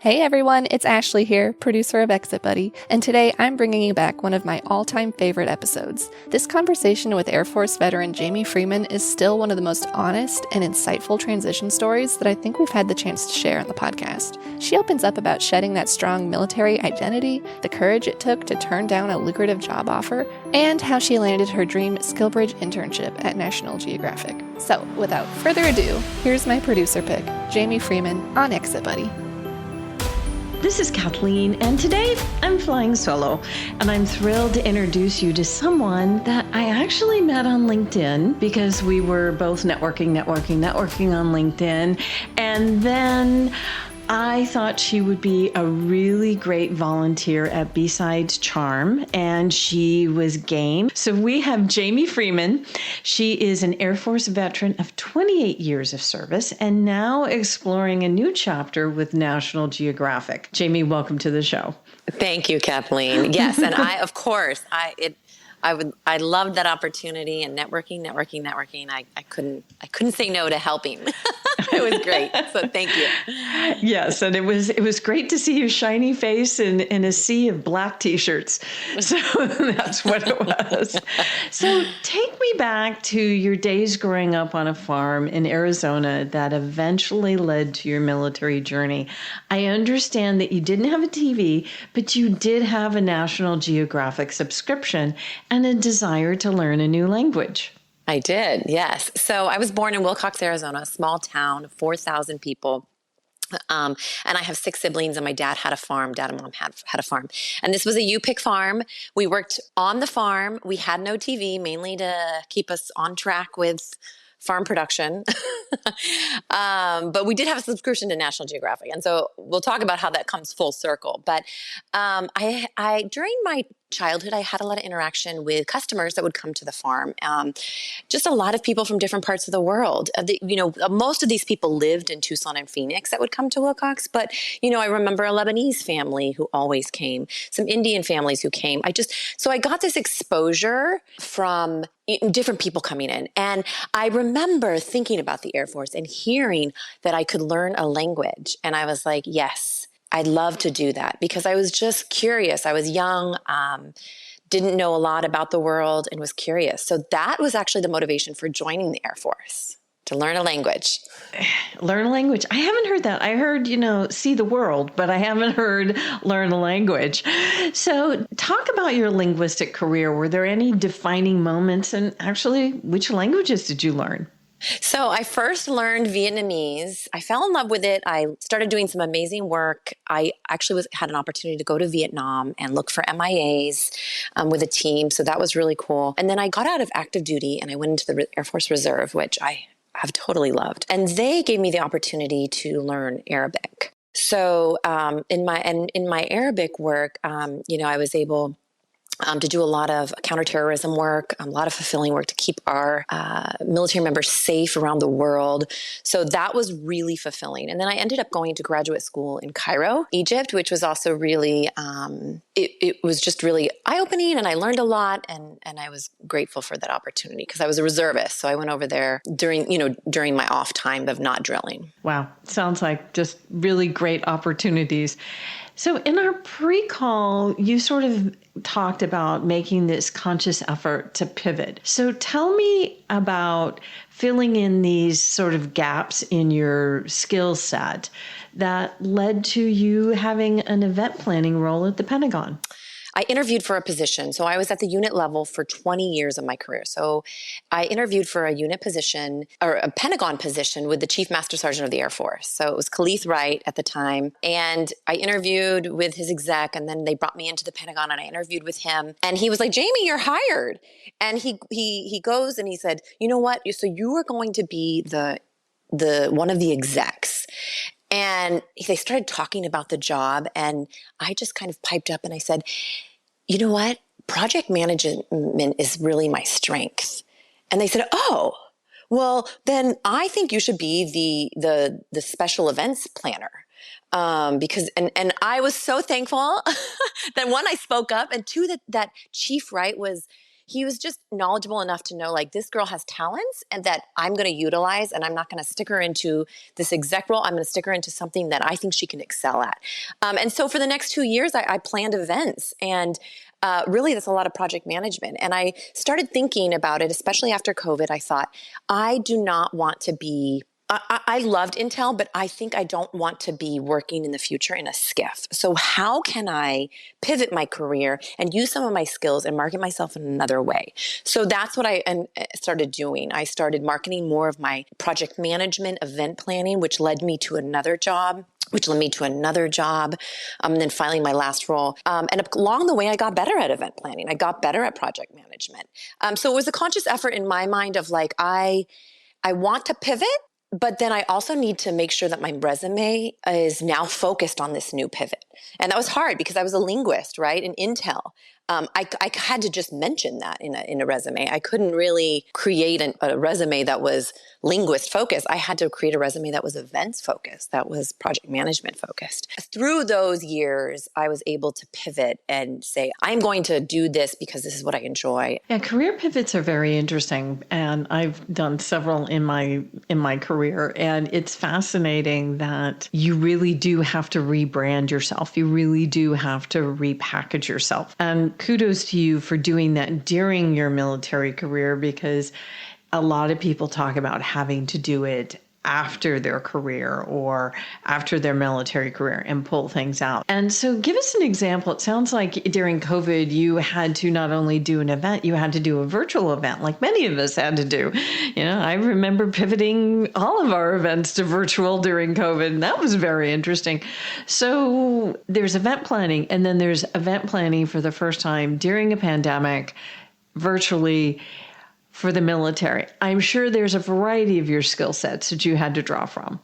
Hey everyone, it's Ashley here, producer of Exit Buddy, and today I'm bringing you back one of my all-time favorite episodes. This conversation with Air Force veteran Jaimee Freeman is still one of the most honest and insightful transition stories that I think we've had the chance to share on the podcast. She opens up about shedding that strong military identity, the courage it took to turn down a lucrative job offer, and how she landed her dream SkillBridge internship at National Geographic. So, without further ado, here's my producer pick, Jaimee Freeman on Exit Buddy. This is Kathleen, and today I'm flying solo, and I'm thrilled to introduce you to someone that I actually met on LinkedIn because we were both networking on LinkedIn, and then I thought she would be a really great volunteer at B-Sides Charm, and she was game. So we have Jaimee Freeman. She is an Air Force veteran of 28 years of service and now exploring a new chapter with National Geographic. Jaimee, welcome to the show. Thank you, Kathleen. Yes, and I loved that opportunity and networking. I couldn't say no to helping. It was great. So thank you. Yes, and it was great to see your shiny face in a sea of black t-shirts. So that's what it was. So take me back to your days growing up on a farm in Arizona that eventually led to your military journey. I understand that you didn't have a TV, but you did have a National Geographic subscription and a desire to learn a new language. I did, yes. So I was born in Wilcox, Arizona, a small town of 4,000 people. And I have 6 siblings, and my dad had a farm. Dad and mom had a farm. And this was a U-pick farm. We worked on the farm. We had no TV, mainly to keep us on track with farm production. But we did have a subscription to National Geographic. And so we'll talk about how that comes full circle. But I during my childhood, I had a lot of interaction with customers that would come to the farm. Just a lot of people from different parts of the world. Most of these people lived in Tucson and Phoenix that would come to Wilcox. But, I remember a Lebanese family who always came, some Indian families who came. So I got this exposure from different people coming in. And I remember thinking about the Air Force and hearing that I could learn a language. And I was like, yes, I'd love to do that because I was just curious. I was young, didn't know a lot about the world, and was curious. So that was actually the motivation for joining the Air Force, to learn a language. Learn a language. I haven't heard that. I heard, see the world, but I haven't heard learn a language. So talk about your linguistic career. Were there any defining moments? And actually, which languages did you learn? So I first learned Vietnamese. I fell in love with it. I started doing some amazing work. I actually had an opportunity to go to Vietnam and look for MIAs with a team. So that was really cool. And then I got out of active duty and I went into the Air Force Reserve, which I have totally loved. And they gave me the opportunity to learn Arabic. So in my Arabic work, I was able to do a lot of counterterrorism work, a lot of fulfilling work to keep our military members safe around the world. So that was really fulfilling. And then I ended up going to graduate school in Cairo, Egypt, which was also really, it was just really eye-opening, and I learned a lot, and I was grateful for that opportunity because I was a reservist. So I went over there during my off time of not drilling. Wow. Sounds like just really great opportunities. So in our pre-call, you sort of talked about making this conscious effort to pivot. So tell me about filling in these sort of gaps in your skill set that led to you having an event planning role at the Pentagon. I interviewed for a position. So I was at the unit level for 20 years of my career. So I interviewed for a unit position or a Pentagon position with the Chief Master Sergeant of the Air Force. So it was Khalith Wright at the time. And I interviewed with his exec, and then they brought me into the Pentagon and I interviewed with him. And he was like, Jaimee, you're hired. And he goes and he said, you know what? So you are going to be the one of the execs. And they started talking about the job, and I just kind of piped up and I said, you know what? Project management is really my strength. And they said, oh, well, then I think you should be the special events planner. Because I was so thankful that one, I spoke up, and two, that Chief Wright he was just knowledgeable enough to know like this girl has talents and that I'm going to utilize, and I'm not going to stick her into this exec role. I'm going to stick her into something that I think she can excel at. And so for the next 2 years, I planned events, and really that's a lot of project management. And I started thinking about it, especially after COVID. I thought, I do not want to be I loved Intel, but I think I don't want to be working in the future in a skiff. So how can I pivot my career and use some of my skills and market myself in another way? So that's what I started doing. I started marketing more of my project management, event planning, which led me to another job. And then finally my last role. And along the way, I got better at event planning. I got better at project management. So it was a conscious effort in my mind of like, I want to pivot, but then I also need to make sure that my resume is now focused on this new pivot. And that was hard because I was a linguist, right? In Intel. I had to just mention that in a resume. I couldn't really create a resume that was linguist focused. I had to create a resume that was events focused, that was project management focused. Through those years, I was able to pivot and say, I'm going to do this because this is what I enjoy. Yeah, career pivots are very interesting, and I've done several in my career, and it's fascinating that you really do have to rebrand yourself. You really do have to repackage yourself. And kudos to you for doing that during your military career, because a lot of people talk about having to do it after their career or after their military career and pull things out. And so give us an example. It sounds like during COVID, you had to not only do an event, you had to do a virtual event like many of us had to do. I remember pivoting all of our events to virtual during COVID, and that was very interesting. So there's event planning, and then there's event planning for the first time during a pandemic, virtually, for the military. I'm sure there's a variety of your skill sets that you had to draw from.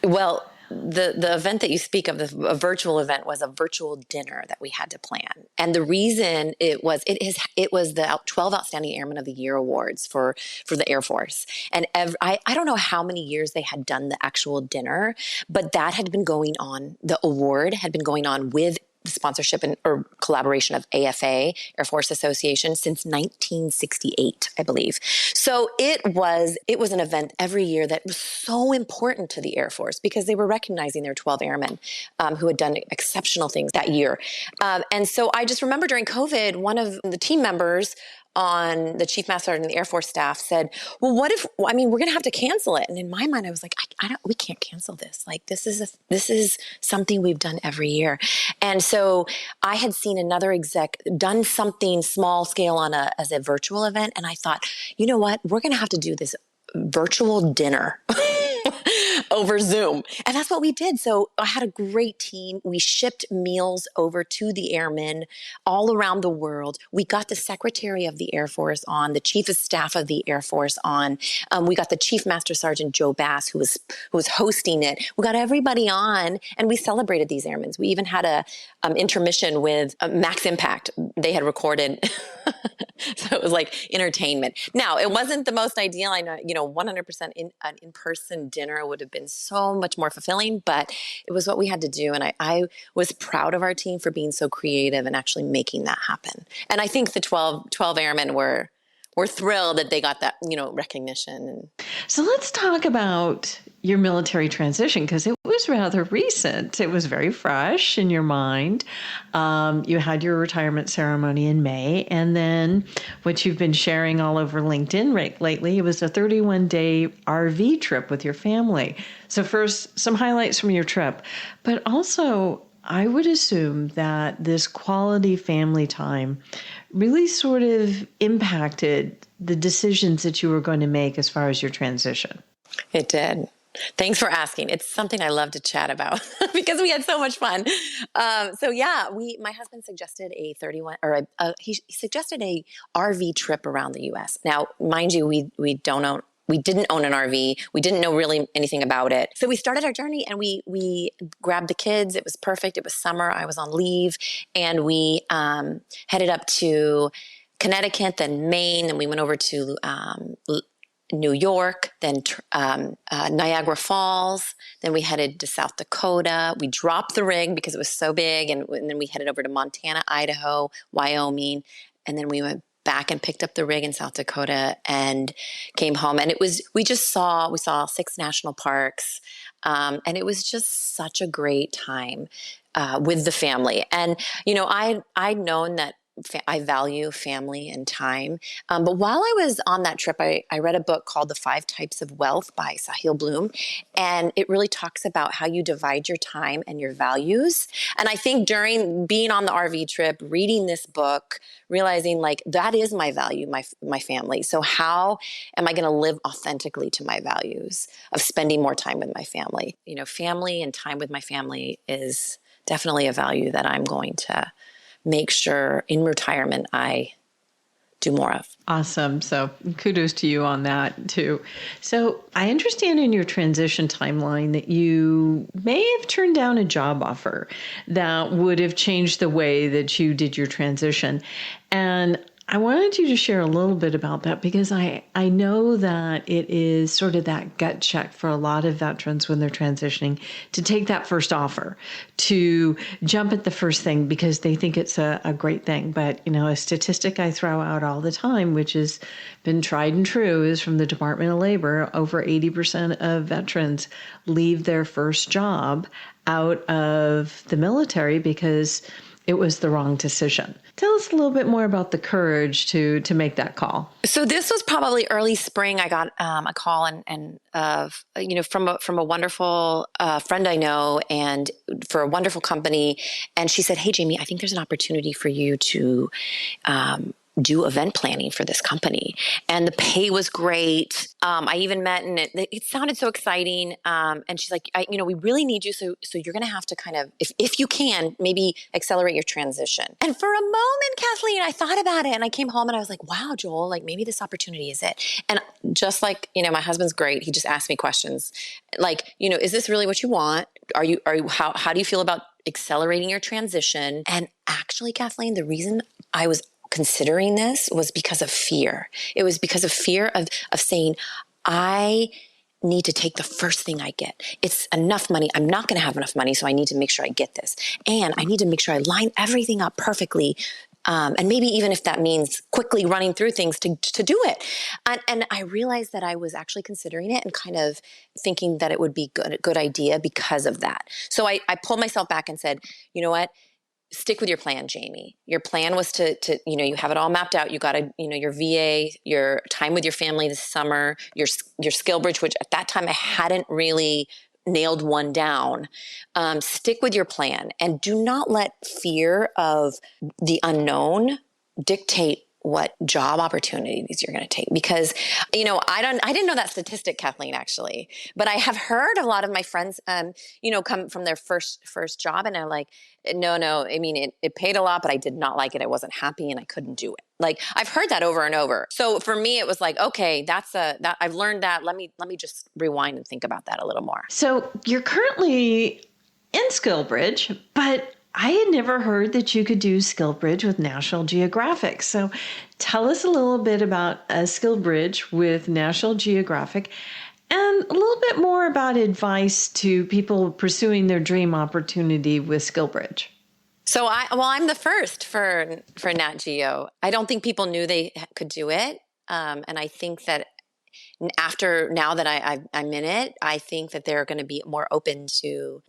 Well, the event that you speak of, a virtual event, was a virtual dinner that we had to plan. And the reason it was the 12 Outstanding Airmen of the Year awards for the Air Force. And I don't know how many years they had done the actual dinner, but that had been going on. The award had been going on with sponsorship or collaboration of AFA, Air Force Association, since 1968, I believe. So it was an event every year that was so important to the Air Force because they were recognizing their 12 airmen who had done exceptional things that year. And so I just remember during COVID, one of the team members on the Chief Master Sergeant and the Air Force staff said, well, we're going to have to cancel it. And in my mind, I was like, we can't cancel this. Like, this is something we've done every year. And so I had seen another exec done something small scale as a virtual event. And I thought, you know what, we're going to have to do this virtual dinner over Zoom. And that's what we did. So I had a great team. We shipped meals over to the airmen all around the world. We got the Secretary of the Air Force on, the Chief of Staff of the Air Force on. We got the Chief Master Sergeant Joe Bass, who was hosting it. We got everybody on, and we celebrated these airmen. We even had a intermission with Max Impact. They had recorded. So it was like entertainment. Now, it wasn't the most ideal. I know, 100% an in-person dinner would have been so much more fulfilling, but it was what we had to do. And I was proud of our team for being so creative and actually making that happen. And I think the 12 airmen were thrilled that they got that, recognition. So let's talk about your military transition, because it was rather recent. It was very fresh in your mind. You had your retirement ceremony in May, and then what you've been sharing all over LinkedIn lately, it was a 31-day RV trip with your family. So first, some highlights from your trip, but also I would assume that this quality family time really sort of impacted the decisions that you were going to make as far as your transition. It did. Thanks for asking. It's something I love to chat about because we had so much fun. My husband suggested he suggested a RV trip around the U.S. Now, mind you, we didn't own an RV. We didn't know really anything about it. So we started our journey and we grabbed the kids. It was perfect. It was summer. I was on leave, and we headed up to Connecticut, then Maine, then we went over to New York, then Niagara Falls, then we headed to South Dakota. We dropped the rig because it was so big, and then we headed over to Montana, Idaho, Wyoming, and then we went back and picked up the rig in South Dakota and came home. And we saw 6 national parks. And it was just such a great time with the family. And, I'd known that I value family and time. But while I was on that trip, I read a book called The 5 Types of Wealth by Sahil Bloom. And it really talks about how you divide your time and your values. And I think during being on the RV trip, reading this book, realizing like that is my value, my family. So how am I going to live authentically to my values of spending more time with my family? Family and time with my family is definitely a value that I'm going to make sure in retirement I do more of. Awesome. So kudos to you on that too. So I understand in your transition timeline that you may have turned down a job offer that would have changed the way that you did your transition. And I wanted you to share a little bit about that because I know that it is sort of that gut check for a lot of veterans when they're transitioning to take that first offer, to jump at the first thing because they think it's a great thing. But, a statistic I throw out all the time, which has been tried and true, is from the Department of Labor, over 80% of veterans leave their first job out of the military because it was the wrong decision. Tell us a little bit more about the courage to make that call. So this was probably early spring. I got a call and from a wonderful friend I know and for a wonderful company. And she said, "Hey, Jaimee, I think there's an opportunity for you to do event planning for this company." And the pay was great. I even met and it sounded so exciting. And she's like, we really need you. So you're going to have to kind of, if you can, maybe accelerate your transition. And for a moment, Kathleen, I thought about it and I came home and I was like, wow, Joel, like maybe this opportunity is it. And just like, my husband's great. He just asked me questions like, is this really what you want? How do you feel about accelerating your transition? And actually, Kathleen, the reason I was considering this was because of fear. It was because of fear of saying, I need to take the first thing I get. It's enough money. I'm not going to have enough money, so I need to make sure I get this. And I need to make sure I line everything up perfectly. And maybe even if that means quickly running through things to do it. And I realized that I was actually considering it and kind of thinking that it would be a good idea because of that. So I pulled myself back and said, you know what? Stick with your plan, Jaimee. Your plan was to you have it all mapped out. You got your VA, your time with your family this summer, your SkillBridge, which at that time I hadn't really nailed one down. Stick with your plan and do not let fear of the unknown dictate what job opportunities you're going to take. Because, I didn't know that statistic, Kathleen, actually, but I have heard a lot of my friends, come from their first job and they're like, no, I mean, it paid a lot, but I did not like it. I wasn't happy and I couldn't do it. Like I've heard that over and over. So for me, it was like, okay, that I've learned that. Let me just rewind and think about that a little more. So you're currently in SkillBridge, but I had never heard that you could do SkillBridge with National Geographic. So tell us a little bit about SkillBridge with National Geographic and a little bit more about advice to people pursuing their dream opportunity with SkillBridge. So I'm the first for Nat Geo. I don't think people knew they could do it. And I think that now that I'm in it, I think that they're going to be more open to,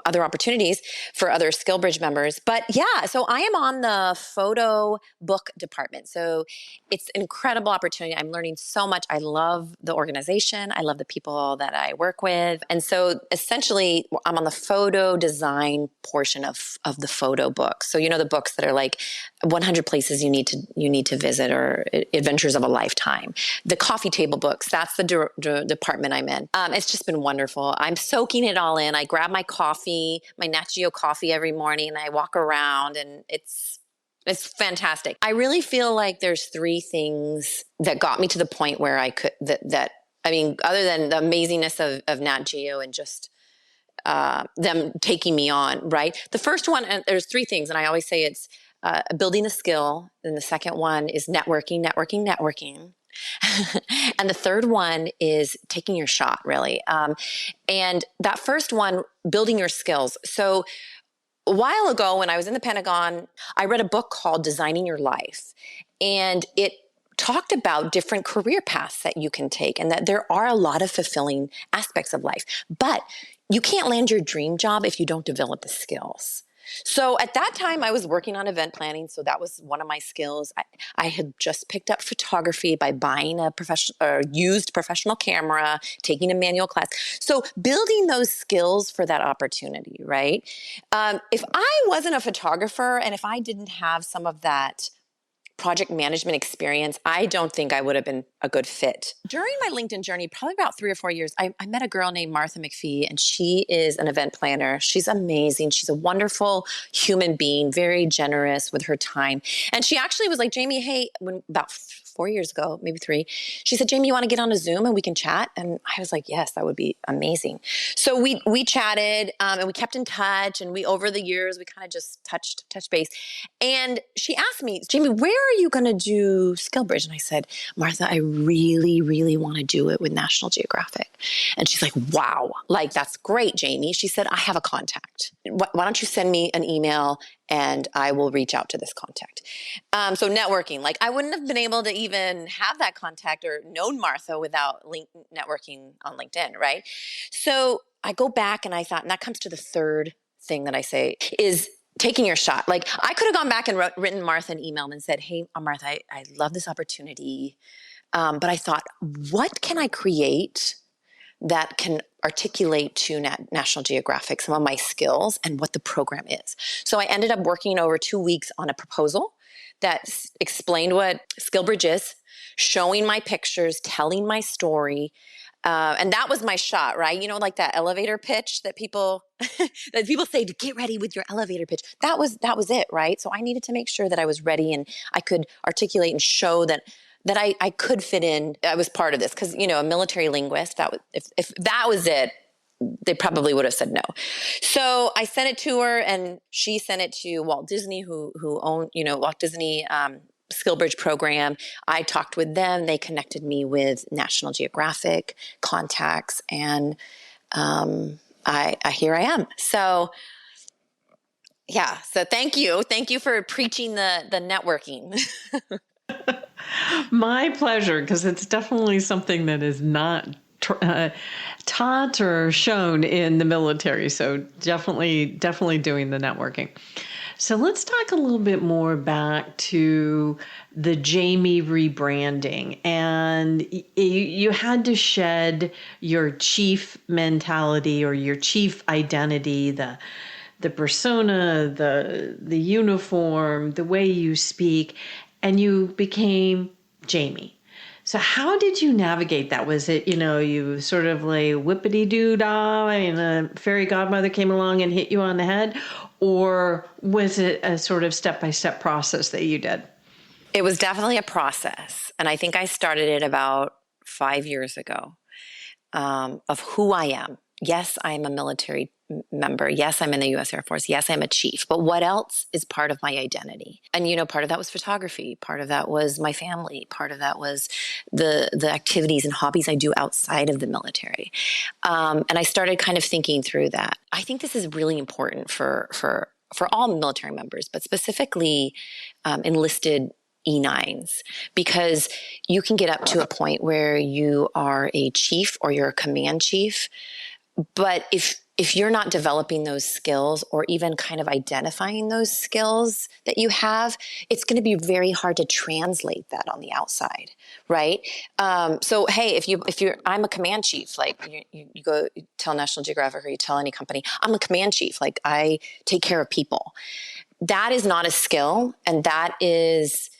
other opportunities for other SkillBridge members. But yeah, so I am on the photo book department. So it's an incredible opportunity. I'm learning so much. I love the organization. I love the people that I work with. And so essentially I'm on the photo design portion of the photo book. So, the books that are like 100 places you need to visit or adventures of a lifetime. The coffee table books, that's the department I'm in. It's just been wonderful. I'm soaking it all in. I grab my coffee, my Nat Geo coffee every morning, and I walk around and it's fantastic. I really feel like there's 3 things that got me to the point where I could, other than the amazingness of Nat Geo and just them taking me on, right? The first one, and there's 3 things, and I always say it's building a skill. And the second one is networking. And the third one is taking your shot, really. And that first one, building your skills. So a while ago when I was in the Pentagon, I read a book called Designing Your Life, and it talked about different career paths that you can take and that there are a lot of fulfilling aspects of life, but you can't land your dream job if you don't develop the skills. So at that time, I was working on event planning. So that was one of my skills. I had just picked up photography by buying a used professional camera, taking a manual class. So building those skills for that opportunity, right? If I wasn't a photographer and if I didn't have some of that project management experience, I don't think I would have been a good fit. During my LinkedIn journey, probably about 3 or 4 years, I met a girl named Martha McPhee, and she is an event planner. She's amazing. She's a wonderful human being, very generous with her time. And she actually was like, Jaimee, hey, about 4 years ago, maybe 3, she said, Jaimee, you want to get on a Zoom and we can chat? And I was like, yes, that would be amazing. So we chatted and we kept in touch, and over the years, we kind of just touched base. And she asked me, Jaimee, where are you going to do SkillBridge? And I said, Martha, I really, really want to do it with National Geographic. And she's like, wow, like, that's great, Jaimee. She said, I have a contact. Why don't you send me an email and I will reach out to this contact. So networking, like, I wouldn't have been able to even have that contact or known Martha without networking on LinkedIn, right? So I go back and I thought, and that comes to the third thing that I say is taking your shot. Like, I could have gone back and written Martha an email and said, hey, Martha, I love this opportunity. But I thought, what can I create that can articulate to National Geographic some of my skills and what the program is? So I ended up working over 2 weeks on a proposal that explained what SkillBridge is, showing my pictures, telling my story. And that was my shot, right? You know, like that elevator pitch that people say to get ready with your elevator pitch. That was it, right? So I needed to make sure that I was ready and I could articulate and show that I could fit in. I was part of this because, you know, a military linguist, if that was it, they probably would have said no. So I sent it to her, and she sent it to Walt Disney, who owned, you know, Walt Disney SkillBridge program. I talked with them. They connected me with National Geographic contacts, and here I am. So yeah. So thank you for preaching the networking. My pleasure, because it's definitely something that is not taught or shown in the military. So definitely doing the networking. So let's talk a little bit more back to the Jaimee rebranding. And you had to shed your chief mentality or your chief identity, the persona, the uniform, the way you speak, and you became Jaimee. So how did you navigate that? Was it, you know, you sort of like whippity-doo-dah and a fairy godmother came along and hit you on the head? Or was it a sort of step-by-step process that you did? It was definitely a process. And I think I started it about 5 years ago, of who I am. Yes, I'm a military member. Yes, I'm in the U.S. Air Force. Yes, I'm a chief. But what else is part of my identity? And, you know, part of that was photography. Part of that was my family. Part of that was the activities and hobbies I do outside of the military. And I started kind of thinking through that. I think this is really important for all military members, but specifically enlisted E9s, because you can get up to a point where you are a chief or you're a command chief. But if you're not developing those skills or even kind of identifying those skills that you have, it's going to be very hard to translate that on the outside, right? So, hey, I'm a command chief, like you go you tell National Geographic or you tell any company, I'm a command chief, like I take care of people. That is not a skill, and that is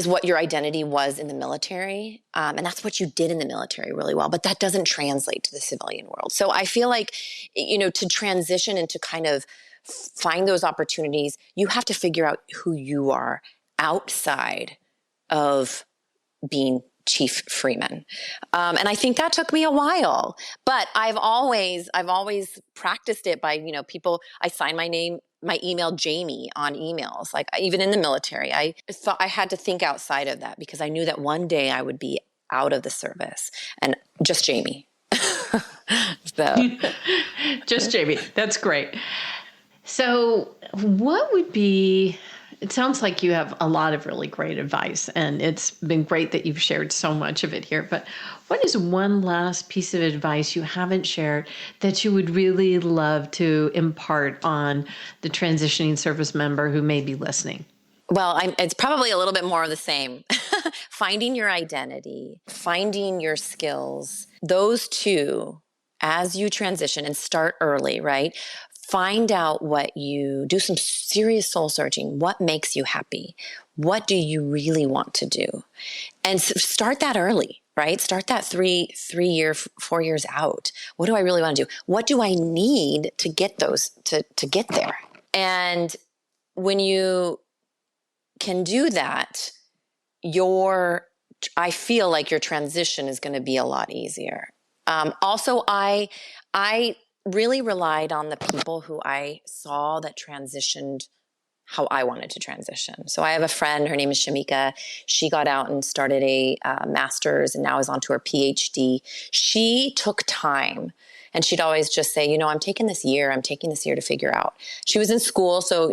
what your identity was in the military. And that's what you did in the military really well, but that doesn't translate to the civilian world. So I feel like, you know, to transition and to kind of find those opportunities, you have to figure out who you are outside of being Chief Freeman. And I think that took me a while, but I've always practiced it by, you know, I sign my email Jaimee on emails, like even in the military. I thought I had to think outside of that because I knew that one day I would be out of the service and just Jaimee. So. Just Jaimee. That's great. So, what would be, it sounds like you have a lot of really great advice, and it's been great that you've shared so much of it here. But what is one last piece of advice you haven't shared that you would really love to impart on the transitioning service member who may be listening? Well, it's probably a little bit more of the same. Finding your identity, finding your skills, those two, as you transition and start early, right? Find out do some serious soul searching. What makes you happy? What do you really want to do? And start that early, right? Start that 4 years out. What do I really want to do? What do I need to get to get there? And when you can do that, I feel like your transition is going to be a lot easier. Also, I really relied on the people who I saw that transitioned how I wanted to transition. So I have a friend, her name is Shamika. She got out and started a master's and now is on to her PhD. She took time, and she'd always just say, I'm taking this year to figure out. She was in school, so,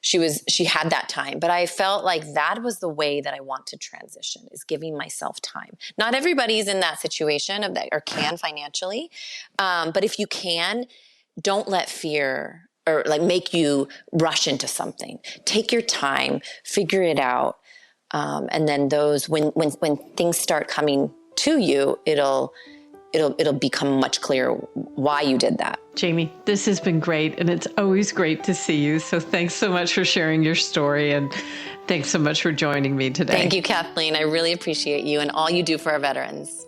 she had that time, but I felt like that was the way that I want to transition, is giving myself time. Not everybody's in that situation or can financially. But if you can, don't let fear or make you rush into something. Take your time, figure it out. And then when things start coming to you, it'll become much clearer why you did that. Jaimee, this has been great, and it's always great to see you. So thanks so much for sharing your story, and thanks so much for joining me today. Thank you, Kathleen. I really appreciate you and all you do for our veterans.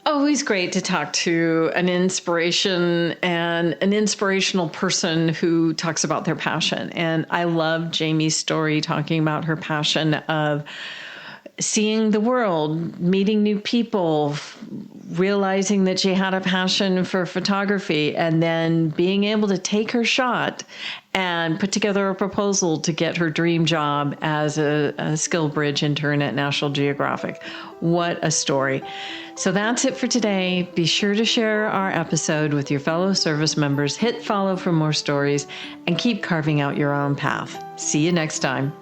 Always great to talk to an inspiration and an inspirational person who talks about their passion. And I love Jaimee's story, talking about her passion of seeing the world, meeting new people, realizing that she had a passion for photography, and then being able to take her shot and put together a proposal to get her dream job as a SkillBridge intern at National Geographic. What a story. So that's it for today. Be sure to share our episode with your fellow service members, hit follow for more stories, and keep carving out your own path. See you next time.